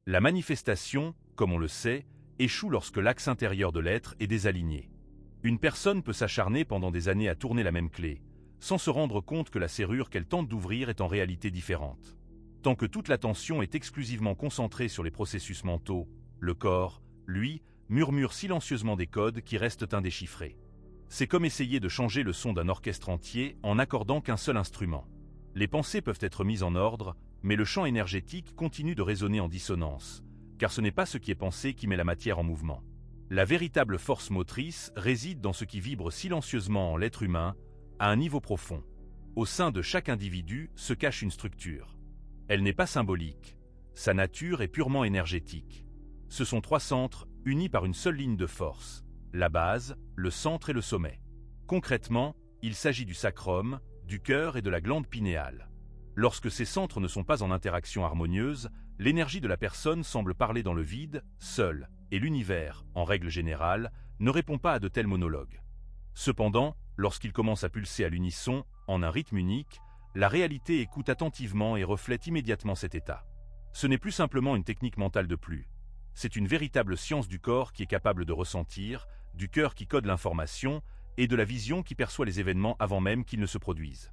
La manifestation, comme on le sait, échoue lorsque l'axe intérieur de l'être est désaligné. Une personne peut s'acharner pendant des années à tourner la même clé, sans se rendre compte que la serrure qu'elle tente d'ouvrir est en réalité différente. Tant que toute l'attention est exclusivement concentrée sur les processus mentaux, le corps, lui, murmure silencieusement des codes qui restent indéchiffrés. C'est comme essayer de changer le son d'un orchestre entier en n'accordant qu'un seul instrument. Les pensées peuvent être mises en ordre, mais le champ énergétique continue de résonner en dissonance, car ce n'est pas ce qui est pensé qui met la matière en mouvement. La véritable force motrice réside dans ce qui vibre silencieusement en l'être humain, à un niveau profond. Au sein de chaque individu se cache une structure. Elle n'est pas symbolique. Sa nature est purement énergétique. Ce sont 3 centres, unis par une seule ligne de force. La base, le centre et le sommet. Concrètement, il s'agit du sacrum, du cœur et de la glande pinéale. Lorsque ces centres ne sont pas en interaction harmonieuse, l'énergie de la personne semble parler dans le vide, seule, et l'univers, en règle générale, ne répond pas à de tels monologues. Cependant, lorsqu'il commence à pulser à l'unisson, en un rythme unique, la réalité écoute attentivement et reflète immédiatement cet état. Ce n'est plus simplement une technique mentale de plus. C'est une véritable science du corps qui est capable de ressentir, du cœur qui code l'information, et de la vision qui perçoit les événements avant même qu'ils ne se produisent.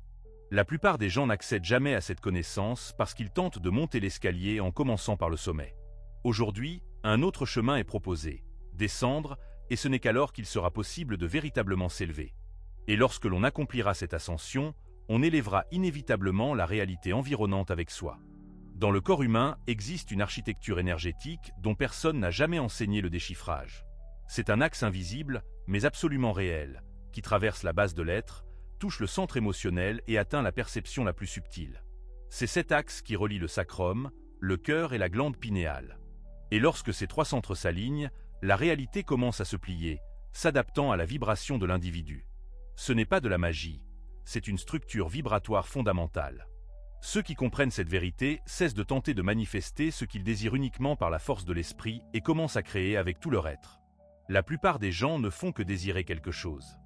La plupart des gens n'accèdent jamais à cette connaissance parce qu'ils tentent de monter l'escalier en commençant par le sommet. Aujourd'hui, un autre chemin est proposé, descendre, et ce n'est qu'alors qu'il sera possible de véritablement s'élever. Et lorsque l'on accomplira cette ascension, on élèvera inévitablement la réalité environnante avec soi. Dans le corps humain existe une architecture énergétique dont personne n'a jamais enseigné le déchiffrage. C'est un axe invisible, mais absolument réel, qui traverse la base de l'être, touche le centre émotionnel et atteint la perception la plus subtile. C'est cet axe qui relie le sacrum, le cœur et la glande pinéale. Et lorsque ces 3 centres s'alignent, la réalité commence à se plier, s'adaptant à la vibration de l'individu. Ce n'est pas de la magie, c'est une structure vibratoire fondamentale. Ceux qui comprennent cette vérité cessent de tenter de manifester ce qu'ils désirent uniquement par la force de l'esprit et commencent à créer avec tout leur être. La plupart des gens ne font que désirer quelque chose.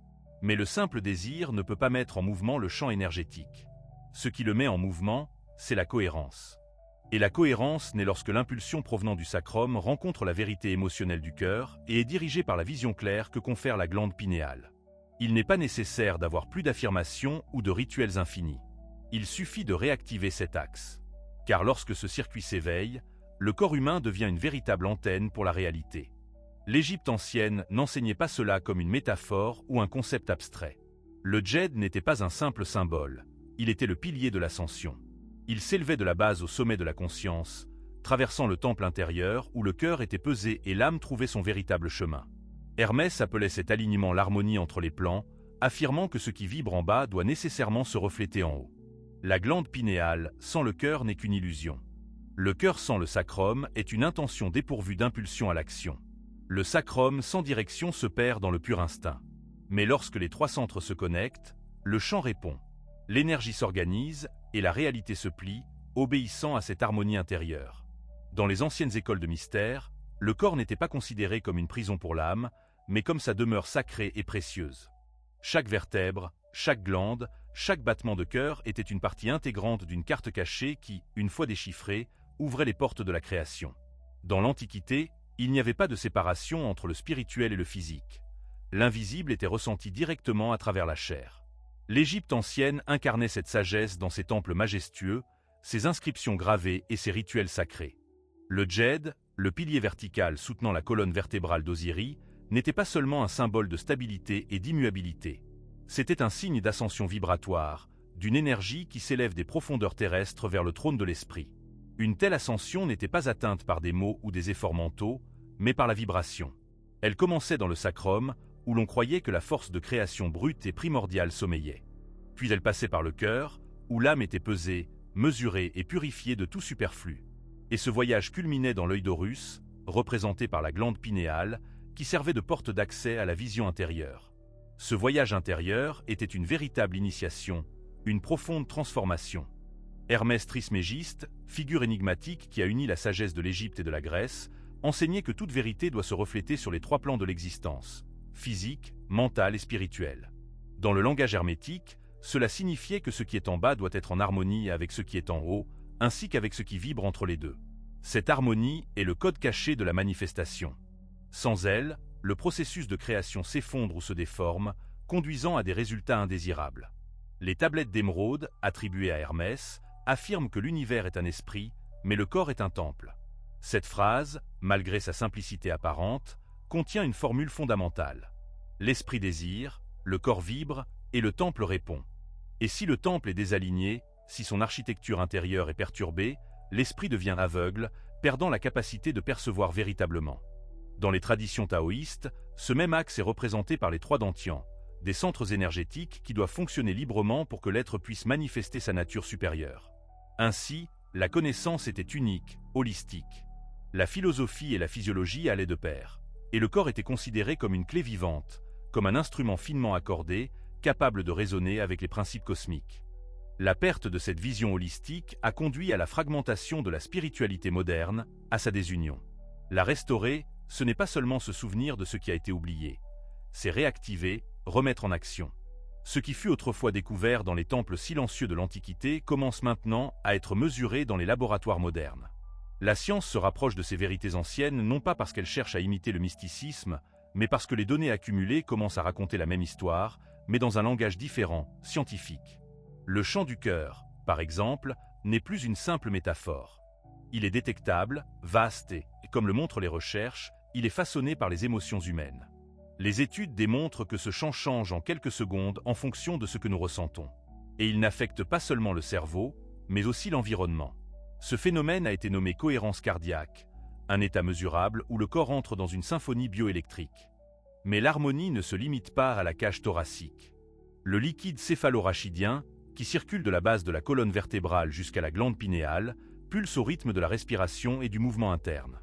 Mais le simple désir ne peut pas mettre en mouvement le champ énergétique. Ce qui le met en mouvement, c'est la cohérence. Et la cohérence naît lorsque l'impulsion provenant du sacrum rencontre la vérité émotionnelle du cœur et est dirigée par la vision claire que confère la glande pinéale. Il n'est pas nécessaire d'avoir plus d'affirmations ou de rituels infinis. Il suffit de réactiver cet axe. Car lorsque ce circuit s'éveille, le corps humain devient une véritable antenne pour la réalité. L'Égypte ancienne n'enseignait pas cela comme une métaphore ou un concept abstrait. Le djed n'était pas un simple symbole, il était le pilier de l'ascension. Il s'élevait de la base au sommet de la conscience, traversant le temple intérieur où le cœur était pesé et l'âme trouvait son véritable chemin. Hermès appelait cet alignement l'harmonie entre les plans, affirmant que ce qui vibre en bas doit nécessairement se refléter en haut. La glande pinéale, sans le cœur, n'est qu'une illusion. Le cœur sans le sacrum est une intention dépourvue d'impulsion à l'action. Le sacrum sans direction se perd dans le pur instinct. Mais lorsque les 3 centres se connectent, le champ répond. L'énergie s'organise et la réalité se plie, obéissant à cette harmonie intérieure. Dans les anciennes écoles de mystère, le corps n'était pas considéré comme une prison pour l'âme, mais comme sa demeure sacrée et précieuse. Chaque vertèbre, chaque glande, chaque battement de cœur était une partie intégrante d'une carte cachée qui, une fois déchiffrée, ouvrait les portes de la création. Dans l'Antiquité, il n'y avait pas de séparation entre le spirituel et le physique. L'invisible était ressenti directement à travers la chair. L'Égypte ancienne incarnait cette sagesse dans ses temples majestueux, ses inscriptions gravées et ses rituels sacrés. Le djed, le pilier vertical soutenant la colonne vertébrale d'Osiris, n'était pas seulement un symbole de stabilité et d'immuabilité. C'était un signe d'ascension vibratoire, d'une énergie qui s'élève des profondeurs terrestres vers le trône de l'esprit. Une telle ascension n'était pas atteinte par des mots ou des efforts mentaux, mais par la vibration. Elle commençait dans le sacrum, où l'on croyait que la force de création brute et primordiale sommeillait. Puis elle passait par le cœur, où l'âme était pesée, mesurée et purifiée de tout superflu. Et ce voyage culminait dans l'œil d'Horus, représenté par la glande pinéale, qui servait de porte d'accès à la vision intérieure. Ce voyage intérieur était une véritable initiation, une profonde transformation. Hermès Trismégiste, figure énigmatique qui a uni la sagesse de l'Égypte et de la Grèce, enseignait que toute vérité doit se refléter sur les 3 plans de l'existence, physique, mental et spirituel. Dans le langage hermétique, cela signifiait que ce qui est en bas doit être en harmonie avec ce qui est en haut, ainsi qu'avec ce qui vibre entre les deux. Cette harmonie est le code caché de la manifestation. Sans elle, le processus de création s'effondre ou se déforme, conduisant à des résultats indésirables. Les tablettes d'émeraude, attribuées à Hermès, affirment que l'univers est un esprit, mais le corps est un temple. Cette phrase, malgré sa simplicité apparente, contient une formule fondamentale. L'esprit désire, le corps vibre et le temple répond. Et si le temple est désaligné, si son architecture intérieure est perturbée, l'esprit devient aveugle, perdant la capacité de percevoir véritablement. Dans les traditions taoïstes, ce même axe est représenté par les trois dantians, des centres énergétiques qui doivent fonctionner librement pour que l'être puisse manifester sa nature supérieure. Ainsi, la connaissance était unique, holistique. La philosophie et la physiologie allaient de pair, et le corps était considéré comme une clé vivante, comme un instrument finement accordé, capable de raisonner avec les principes cosmiques. La perte de cette vision holistique a conduit à la fragmentation de la spiritualité moderne, à sa désunion. La restaurer, ce n'est pas seulement se souvenir de ce qui a été oublié, c'est réactiver, remettre en action. Ce qui fut autrefois découvert dans les temples silencieux de l'Antiquité commence maintenant à être mesuré dans les laboratoires modernes. La science se rapproche de ces vérités anciennes non pas parce qu'elle cherche à imiter le mysticisme, mais parce que les données accumulées commencent à raconter la même histoire, mais dans un langage différent, scientifique. Le chant du cœur, par exemple, n'est plus une simple métaphore. Il est détectable, vaste et, comme le montrent les recherches, il est façonné par les émotions humaines. Les études démontrent que ce chant change en quelques secondes en fonction de ce que nous ressentons. Et il n'affecte pas seulement le cerveau, mais aussi l'environnement. Ce phénomène a été nommé cohérence cardiaque, un état mesurable où le corps entre dans une symphonie bioélectrique. Mais l'harmonie ne se limite pas à la cage thoracique. Le liquide céphalorachidien, qui circule de la base de la colonne vertébrale jusqu'à la glande pinéale, pulse au rythme de la respiration et du mouvement interne.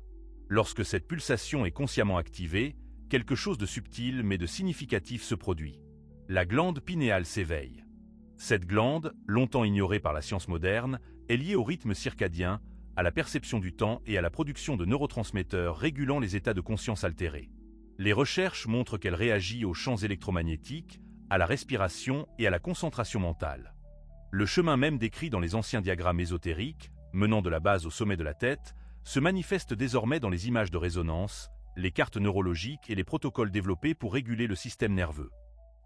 Lorsque cette pulsation est consciemment activée, quelque chose de subtil mais de significatif se produit. La glande pinéale s'éveille. Cette glande, longtemps ignorée par la science moderne, est liée au rythme circadien, à la perception du temps et à la production de neurotransmetteurs régulant les états de conscience altérés. Les recherches montrent qu'elle réagit aux champs électromagnétiques, à la respiration et à la concentration mentale. Le chemin même décrit dans les anciens diagrammes ésotériques, menant de la base au sommet de la tête, se manifeste désormais dans les images de résonance, les cartes neurologiques et les protocoles développés pour réguler le système nerveux.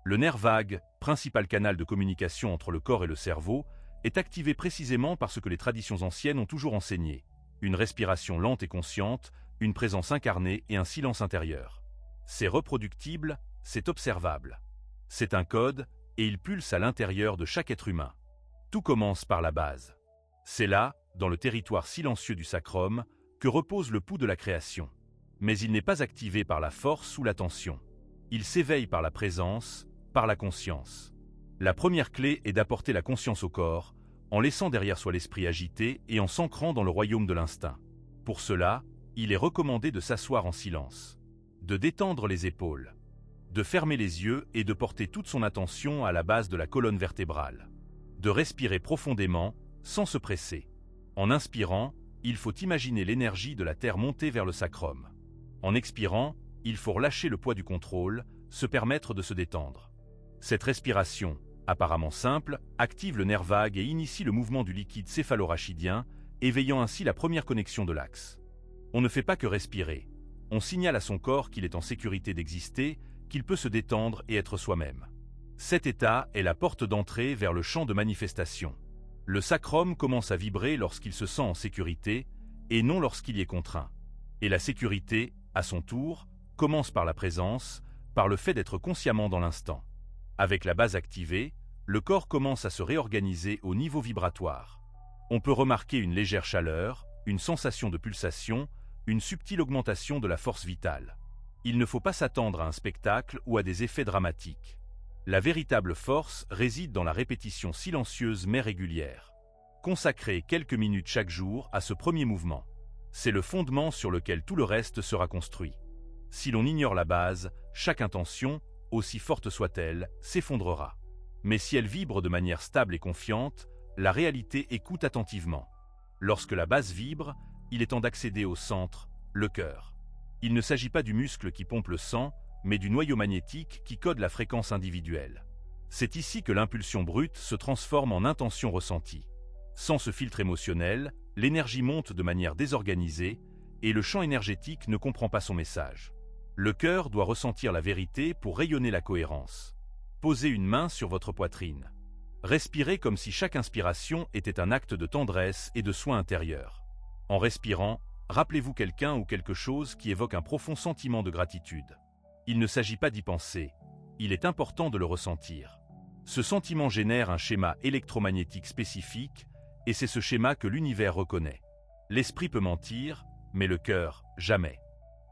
Le nerf vague, principal canal de communication entre le corps et le cerveau, est activé précisément par ce que les traditions anciennes ont toujours enseigné: une respiration lente et consciente, une présence incarnée et un silence intérieur. C'est reproductible, c'est observable. C'est un code, et il pulse à l'intérieur de chaque être humain. Tout commence par la base. C'est là, dans le territoire silencieux du sacrum, que repose le pouls de la création. Mais il n'est pas activé par la force ou la tension. Il s'éveille par la présence, par la conscience. La première clé est d'apporter la conscience au corps, en laissant derrière soi l'esprit agité et en s'ancrant dans le royaume de l'instinct. Pour cela, il est recommandé de s'asseoir en silence, de détendre les épaules, de fermer les yeux et de porter toute son attention à la base de la colonne vertébrale, de respirer profondément, sans se presser. En inspirant, il faut imaginer l'énergie de la terre monter vers le sacrum. En expirant, il faut relâcher le poids du contrôle, se permettre de se détendre. Cette respiration, apparemment simple, active le nerf vague et initie le mouvement du liquide céphalorachidien, éveillant ainsi la première connexion de l'axe. On ne fait pas que respirer. On signale à son corps qu'il est en sécurité d'exister, qu'il peut se détendre et être soi-même. Cet état est la porte d'entrée vers le champ de manifestation. Le sacrum commence à vibrer lorsqu'il se sent en sécurité, et non lorsqu'il y est contraint. Et la sécurité, à son tour, commence par la présence, par le fait d'être consciemment dans l'instant. Avec la base activée, le corps commence à se réorganiser au niveau vibratoire. On peut remarquer une légère chaleur, une sensation de pulsation, une subtile augmentation de la force vitale. Il ne faut pas s'attendre à un spectacle ou à des effets dramatiques. La véritable force réside dans la répétition silencieuse mais régulière. Consacrez quelques minutes chaque jour à ce premier mouvement. C'est le fondement sur lequel tout le reste sera construit. Si l'on ignore la base, chaque intention, aussi forte soit-elle, s'effondrera. Mais si elle vibre de manière stable et confiante, la réalité écoute attentivement. Lorsque la base vibre, il est temps d'accéder au centre, le cœur. Il ne s'agit pas du muscle qui pompe le sang, mais du noyau magnétique qui code la fréquence individuelle. C'est ici que l'impulsion brute se transforme en intention ressentie. Sans ce filtre émotionnel, l'énergie monte de manière désorganisée et le champ énergétique ne comprend pas son message. Le cœur doit ressentir la vérité pour rayonner la cohérence. Posez une main sur votre poitrine. Respirez comme si chaque inspiration était un acte de tendresse et de soin intérieur. En respirant, rappelez-vous quelqu'un ou quelque chose qui évoque un profond sentiment de gratitude. Il ne s'agit pas d'y penser, il est important de le ressentir. Ce sentiment génère un schéma électromagnétique spécifique, et c'est ce schéma que l'univers reconnaît. L'esprit peut mentir, mais le cœur, jamais.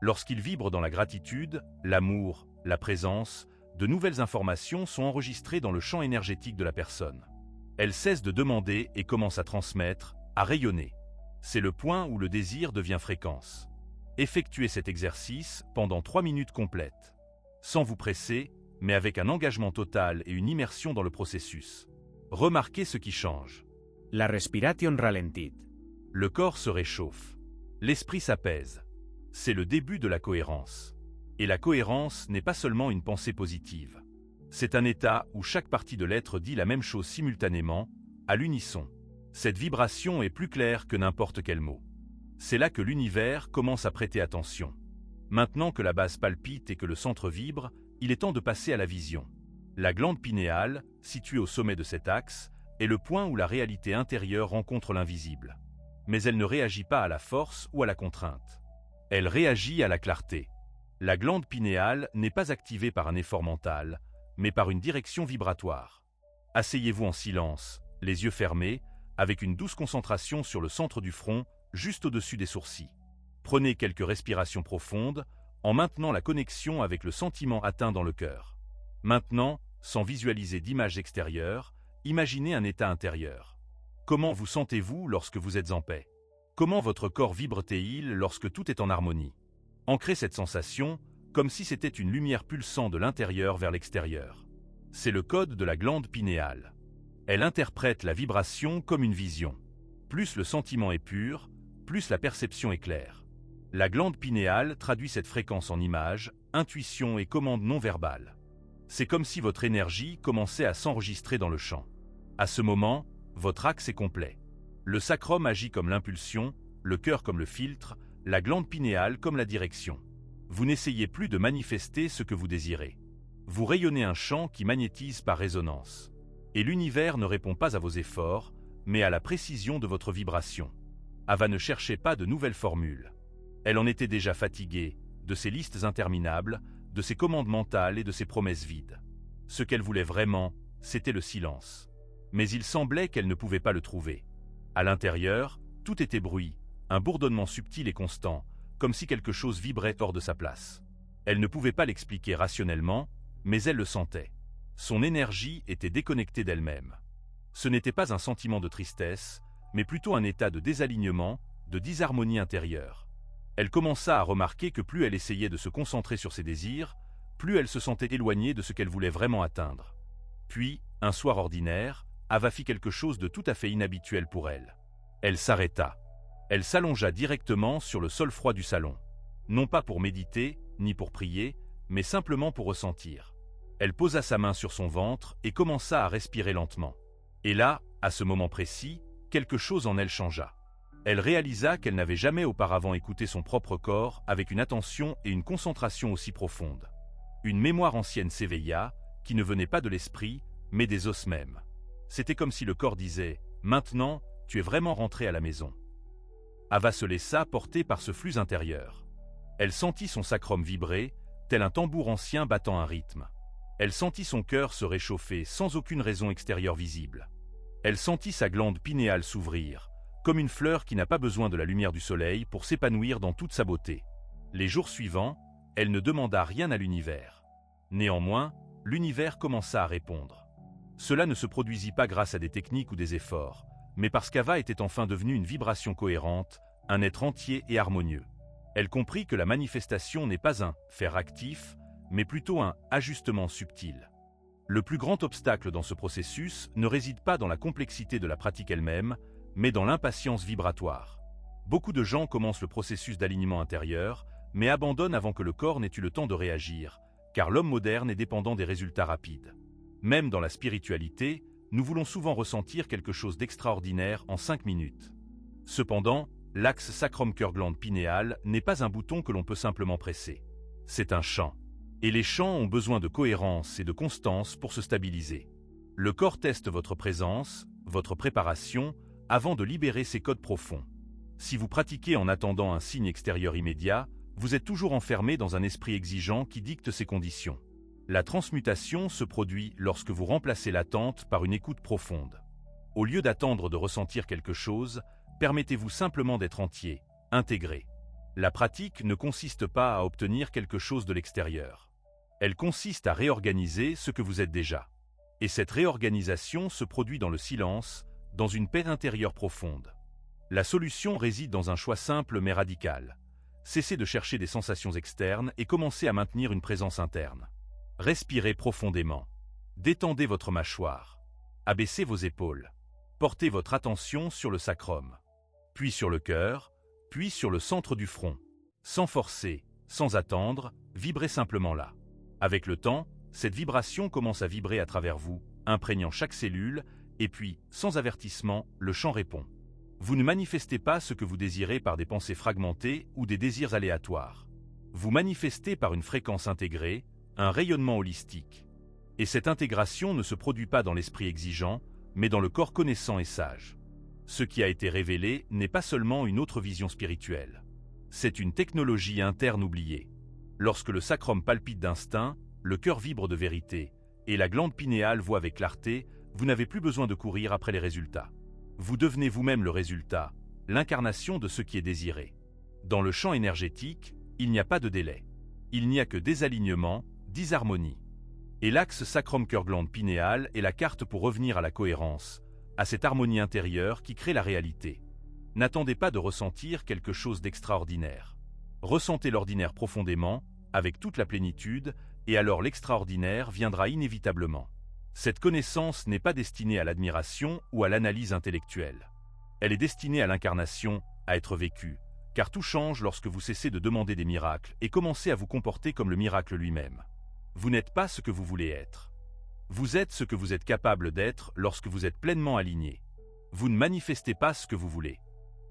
Lorsqu'il vibre dans la gratitude, l'amour, la présence, de nouvelles informations sont enregistrées dans le champ énergétique de la personne. Elle cesse de demander et commence à transmettre, à rayonner. C'est le point où le désir devient fréquence. Effectuez cet exercice pendant 3 minutes complètes. Sans vous presser, mais avec un engagement total et une immersion dans le processus. Remarquez ce qui change. La respiration ralentit. Le corps se réchauffe. L'esprit s'apaise. C'est le début de la cohérence. Et la cohérence n'est pas seulement une pensée positive. C'est un état où chaque partie de l'être dit la même chose simultanément, à l'unisson. Cette vibration est plus claire que n'importe quel mot. C'est là que l'univers commence à prêter attention. Maintenant que la base palpite et que le centre vibre, il est temps de passer à la vision. La glande pinéale, située au sommet de cet axe, est le point où la réalité intérieure rencontre l'invisible. Mais elle ne réagit pas à la force ou à la contrainte. Elle réagit à la clarté. La glande pinéale n'est pas activée par un effort mental, mais par une direction vibratoire. Asseyez-vous en silence, les yeux fermés, avec une douce concentration sur le centre du front, juste au-dessus des sourcils. Prenez quelques respirations profondes, en maintenant la connexion avec le sentiment atteint dans le cœur. Maintenant, sans visualiser d'image extérieure, imaginez un état intérieur. Comment vous sentez-vous lorsque vous êtes en paix? Comment votre corps vibre-t-il lorsque tout est en harmonie? Ancrez cette sensation comme si c'était une lumière pulsant de l'intérieur vers l'extérieur. C'est le code de la glande pinéale. Elle interprète la vibration comme une vision. Plus le sentiment est pur, plus la perception est claire. La glande pinéale traduit cette fréquence en images, intuition et commandes non verbales. C'est comme si votre énergie commençait à s'enregistrer dans le champ. À ce moment, votre axe est complet. Le sacrum agit comme l'impulsion, le cœur comme le filtre, la glande pinéale comme la direction. Vous n'essayez plus de manifester ce que vous désirez. Vous rayonnez un champ qui magnétise par résonance. Et l'univers ne répond pas à vos efforts, mais à la précision de votre vibration. Ava ne cherchait pas de nouvelles formules. Elle en était déjà fatiguée, de ses listes interminables, de ses commandes mentales et de ses promesses vides. Ce qu'elle voulait vraiment, c'était le silence. Mais il semblait qu'elle ne pouvait pas le trouver. À l'intérieur, tout était bruit, un bourdonnement subtil et constant, comme si quelque chose vibrait hors de sa place. Elle ne pouvait pas l'expliquer rationnellement, mais elle le sentait. Son énergie était déconnectée d'elle-même. Ce n'était pas un sentiment de tristesse, mais plutôt un état de désalignement, de disharmonie intérieure. Elle commença à remarquer que plus elle essayait de se concentrer sur ses désirs, plus elle se sentait éloignée de ce qu'elle voulait vraiment atteindre. Puis, un soir ordinaire, Ava fit quelque chose de tout à fait inhabituel pour elle. Elle s'arrêta. Elle s'allongea directement sur le sol froid du salon. Non pas pour méditer, ni pour prier, mais simplement pour ressentir. Elle posa sa main sur son ventre et commença à respirer lentement. Et là, à ce moment précis, quelque chose en elle changea. Elle réalisa qu'elle n'avait jamais auparavant écouté son propre corps avec une attention et une concentration aussi profondes. Une mémoire ancienne s'éveilla, qui ne venait pas de l'esprit, mais des os mêmes. C'était comme si le corps disait « Maintenant, tu es vraiment rentré à la maison ». Ava se laissa porter par ce flux intérieur. Elle sentit son sacrum vibrer, tel un tambour ancien battant un rythme. Elle sentit son cœur se réchauffer sans aucune raison extérieure visible. Elle sentit sa glande pinéale s'ouvrir, comme une fleur qui n'a pas besoin de la lumière du soleil pour s'épanouir dans toute sa beauté. Les jours suivants, elle ne demanda rien à l'univers. Néanmoins, l'univers commença à répondre. Cela ne se produisit pas grâce à des techniques ou des efforts, mais parce qu'Ava était enfin devenue une vibration cohérente, un être entier et harmonieux. Elle comprit que la manifestation n'est pas un « faire actif », mais plutôt un « ajustement subtil ». Le plus grand obstacle dans ce processus ne réside pas dans la complexité de la pratique elle-même, mais dans l'impatience vibratoire. Beaucoup de gens commencent le processus d'alignement intérieur, mais abandonnent avant que le corps n'ait eu le temps de réagir, car l'homme moderne est dépendant des résultats rapides. Même dans la spiritualité, nous voulons souvent ressentir quelque chose d'extraordinaire en 5 minutes. Cependant, l'axe sacrum-cœur-glande pinéale n'est pas un bouton que l'on peut simplement presser. C'est un champ. Et les champs ont besoin de cohérence et de constance pour se stabiliser. Le corps teste votre présence, votre préparation, avant de libérer ses codes profonds. Si vous pratiquez en attendant un signe extérieur immédiat, vous êtes toujours enfermé dans un esprit exigeant qui dicte ces conditions. La transmutation se produit lorsque vous remplacez l'attente par une écoute profonde. Au lieu d'attendre de ressentir quelque chose, permettez-vous simplement d'être entier, intégré. La pratique ne consiste pas à obtenir quelque chose de l'extérieur. Elle consiste à réorganiser ce que vous êtes déjà. Et cette réorganisation se produit dans le silence, dans une paix intérieure profonde. La solution réside dans un choix simple mais radical. Cessez de chercher des sensations externes et commencez à maintenir une présence interne. Respirez profondément. Détendez votre mâchoire. Abaissez vos épaules. Portez votre attention sur le sacrum. Puis sur le cœur, puis sur le centre du front. Sans forcer, sans attendre, vibrez simplement là. Avec le temps, cette vibration commence à vibrer à travers vous, imprégnant chaque cellule, et puis, sans avertissement, le chant répond. Vous ne manifestez pas ce que vous désirez par des pensées fragmentées ou des désirs aléatoires. Vous manifestez par une fréquence intégrée, un rayonnement holistique. Et cette intégration ne se produit pas dans l'esprit exigeant, mais dans le corps connaissant et sage. Ce qui a été révélé n'est pas seulement une autre vision spirituelle. C'est une technologie interne oubliée. Lorsque le sacrum palpite d'instinct, le cœur vibre de vérité, et la glande pinéale voit avec clarté, vous n'avez plus besoin de courir après les résultats. Vous devenez vous-même le résultat, l'incarnation de ce qui est désiré. Dans le champ énergétique, il n'y a pas de délai. Il n'y a que désalignement, disharmonie. Et l'axe sacrum-cœur-glande pinéale est la carte pour revenir à la cohérence, à cette harmonie intérieure qui crée la réalité. N'attendez pas de ressentir quelque chose d'extraordinaire. Ressentez l'ordinaire profondément, avec toute la plénitude, et alors l'extraordinaire viendra inévitablement. Cette connaissance n'est pas destinée à l'admiration ou à l'analyse intellectuelle. Elle est destinée à l'incarnation, à être vécue, car tout change lorsque vous cessez de demander des miracles et commencez à vous comporter comme le miracle lui-même. Vous n'êtes pas ce que vous voulez être. Vous êtes ce que vous êtes capable d'être lorsque vous êtes pleinement aligné. Vous ne manifestez pas ce que vous voulez.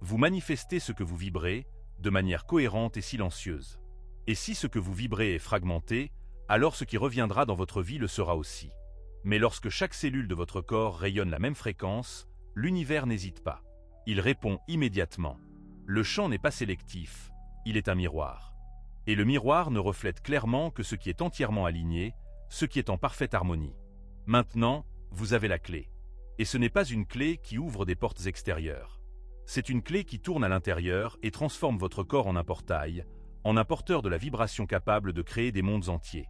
Vous manifestez ce que vous vibrez, de manière cohérente et silencieuse. Et si ce que vous vibrez est fragmenté, alors ce qui reviendra dans votre vie le sera aussi. Mais lorsque chaque cellule de votre corps rayonne la même fréquence, l'univers n'hésite pas. Il répond immédiatement. Le champ n'est pas sélectif, il est un miroir. Et le miroir ne reflète clairement que ce qui est entièrement aligné, ce qui est en parfaite harmonie. Maintenant, vous avez la clé. Et ce n'est pas une clé qui ouvre des portes extérieures. C'est une clé qui tourne à l'intérieur et transforme votre corps en un portail, en un porteur de la vibration capable de créer des mondes entiers.